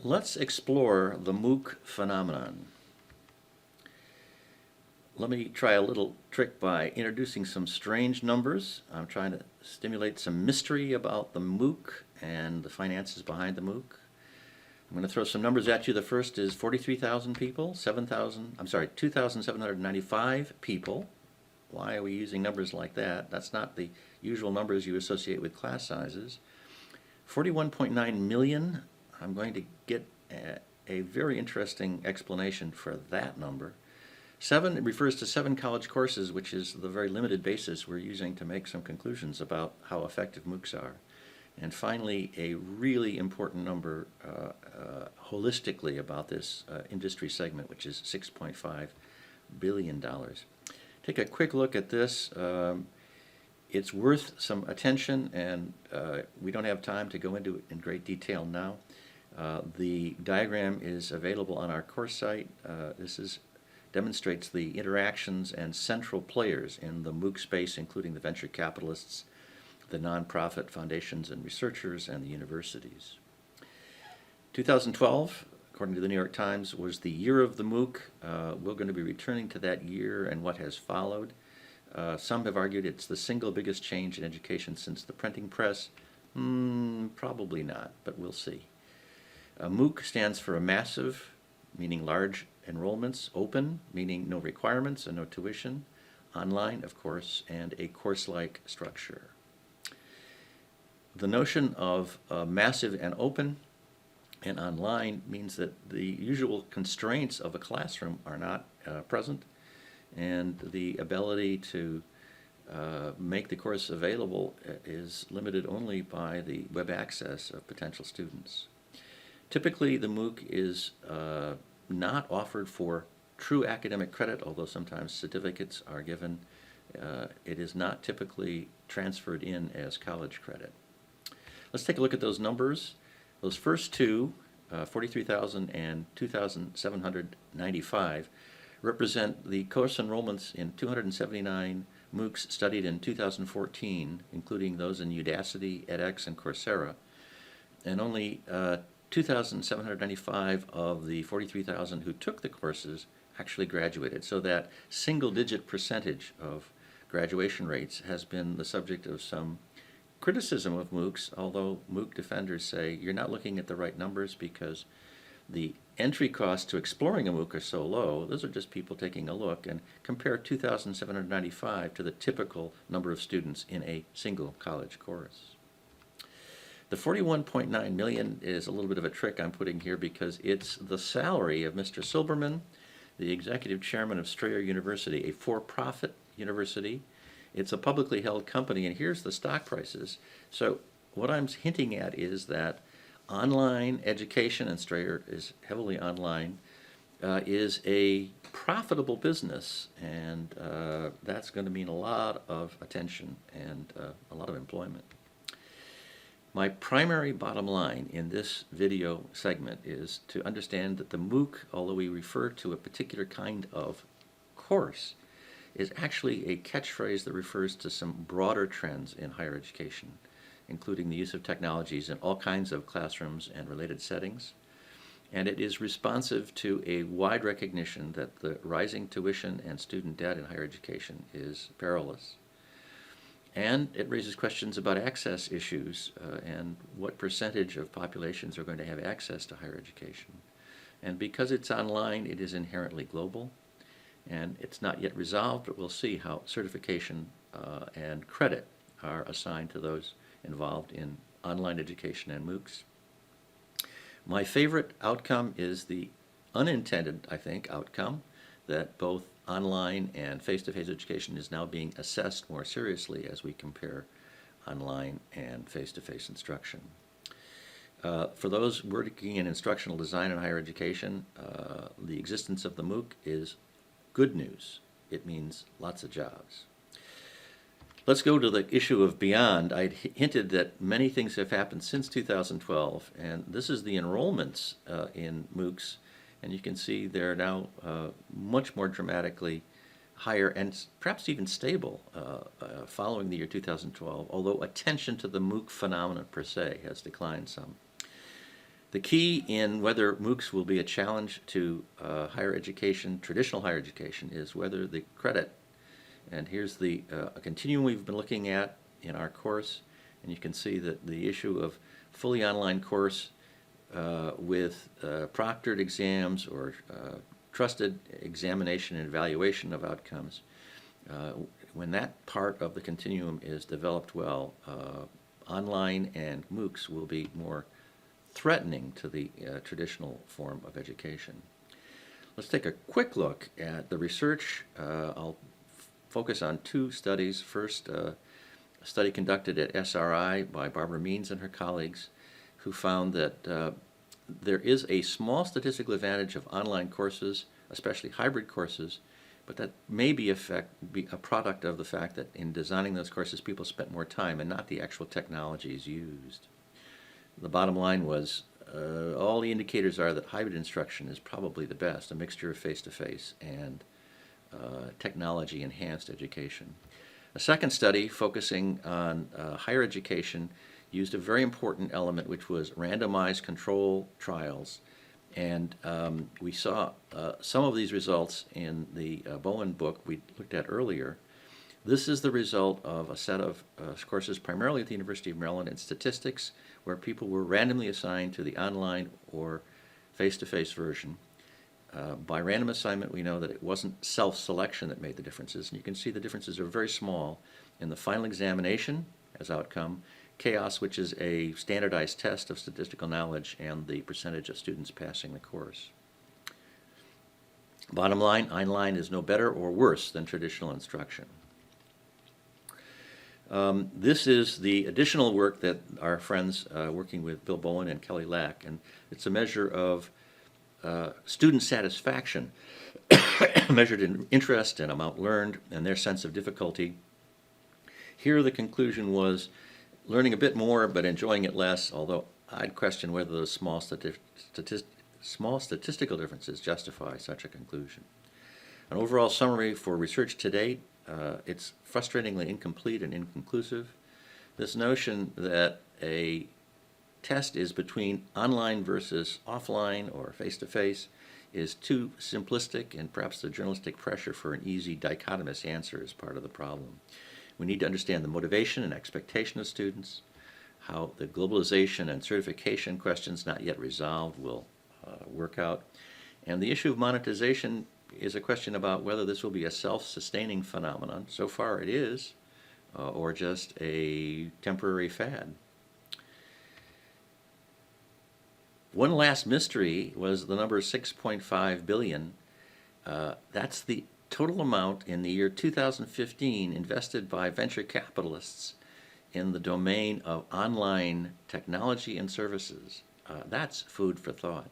Let's explore the MOOC phenomenon. Let me try a little trick by introducing some strange numbers. I'm trying to stimulate some mystery about the MOOC and the finances behind the MOOC. I'm going to throw some numbers at you. The first is 43,000 people, 2,795 people. Why are we using numbers like that? That's not the usual numbers you associate with class sizes. 41.9 million. I'm going to get a very interesting explanation for that number. 7, it refers to 7 college courses, which is the very limited basis we're using to make some conclusions about how effective MOOCs are. And finally, a really important number holistically about this industry segment, which is $6.5 billion. Take a quick look at this. It's worth some attention, and we don't have time to go into it in great detail now. The diagram is available on our course site. This demonstrates the interactions and central players in the MOOC space, including the venture capitalists, the nonprofit foundations and researchers, and the universities. 2012, according to the New York Times, was the year of the MOOC. We're going to be returning to that year and what has followed. Some have argued it's the single biggest change in education since the printing press. Probably not, but we'll see. MOOC stands for a massive, meaning large enrollments, open, meaning no requirements and no tuition, online, of course, and a course-like structure. The notion of massive and open and online means that the usual constraints of a classroom are not present, and the ability to make the course available is limited only by the web access of potential students. Typically, the MOOC is not offered for true academic credit, although sometimes certificates are given. It is not typically transferred in as college credit. Let's take a look at those numbers. Those first two, 43,000 and 2,795, represent the course enrollments in 279 MOOCs studied in 2014, including those in Udacity, edX, and Coursera. And only 2,795 of the 43,000 who took the courses actually graduated. So that single-digit percentage of graduation rates has been the subject of some criticism of MOOCs, although MOOC defenders say you're not looking at the right numbers because the entry costs to exploring a MOOC are so low. Those are just people taking a look, and compare 2,795 to the typical number of students in a single college course. The 41.9 million is a little bit of a trick I'm putting here because it's the salary of Mr. Silberman, the executive chairman of Strayer University, a for-profit university. It's a publicly held company, and here's the stock prices. So what I'm hinting at is that online education, and Strayer is heavily online, is a profitable business, and that's going to mean a lot of attention and a lot of employment. My primary bottom line in this video segment is to understand that the MOOC, although we refer to a particular kind of course, is actually a catchphrase that refers to some broader trends in higher education, including the use of technologies in all kinds of classrooms and related settings. And it is responsive to a wide recognition that the rising tuition and student debt in higher education is perilous. And it raises questions about access issues and what percentage of populations are going to have access to higher education. And because it's online, it is inherently global. And it's not yet resolved, but we'll see how certification and credit are assigned to those involved in online education and MOOCs. My favorite outcome is the unintended, I think, outcome that both online and face-to-face education is now being assessed more seriously as we compare online and face-to-face instruction. For those working in instructional design and higher education, the existence of the MOOC is good news. It means lots of jobs. Let's go to the issue of beyond. I hinted that many things have happened since 2012, and this is the enrollments in MOOCs, and you can see they're now much more dramatically higher and perhaps even stable following the year 2012, although attention to the MOOC phenomenon per se has declined some. The key in whether MOOCs will be a challenge to higher education, traditional higher education, is whether the credit, and here's the a continuum we've been looking at in our course, and you can see that the issue of fully online course with proctored exams or trusted examination and evaluation of outcomes, when that part of the continuum is developed well, online and MOOCs will be more threatening to the traditional form of education. Let's take a quick look at the research. I'll focus on two studies. First, a study conducted at SRI by Barbara Means and her colleagues, who found that there is a small statistical advantage of online courses, especially hybrid courses, but that may be a product of the fact that in designing those courses people spent more time and not the actual technologies used. The bottom line was all the indicators are that hybrid instruction is probably the best, a mixture of face-to-face and technology-enhanced education. A second study focusing on higher education used a very important element, which was randomized control trials. And we saw some of these results in the Bowen book we looked at earlier. This is the result of a set of courses primarily at the University of Maryland in statistics, where people were randomly assigned to the online or face-to-face version. By random assignment, we know that it wasn't self-selection that made the differences, and you can see the differences are very small in the final examination as outcome, CHAOS, which is a standardized test of statistical knowledge, and the percentage of students passing the course. Bottom line, online is no better or worse than traditional instruction. This is the additional work that our friends working with Bill Bowen and Kelly Lack, and it's a measure of student satisfaction measured in interest and amount learned and their sense of difficulty. Here the conclusion was learning a bit more but enjoying it less, although I'd question whether those small statistical differences justify such a conclusion. An overall summary for research to date, it's frustratingly incomplete and inconclusive. This notion that a test is between online versus offline or face-to-face is too simplistic, and perhaps the journalistic pressure for an easy dichotomous answer is part of the problem. We need to understand the motivation and expectation of students, how the globalization and certification questions not yet resolved will work out, and the issue of monetization is a question about whether this will be a self-sustaining phenomenon. So far it is, or just a temporary fad. One last mystery was the number 6.5 billion. That's the total amount in the year 2015 invested by venture capitalists in the domain of online technology and services. That's food for thought.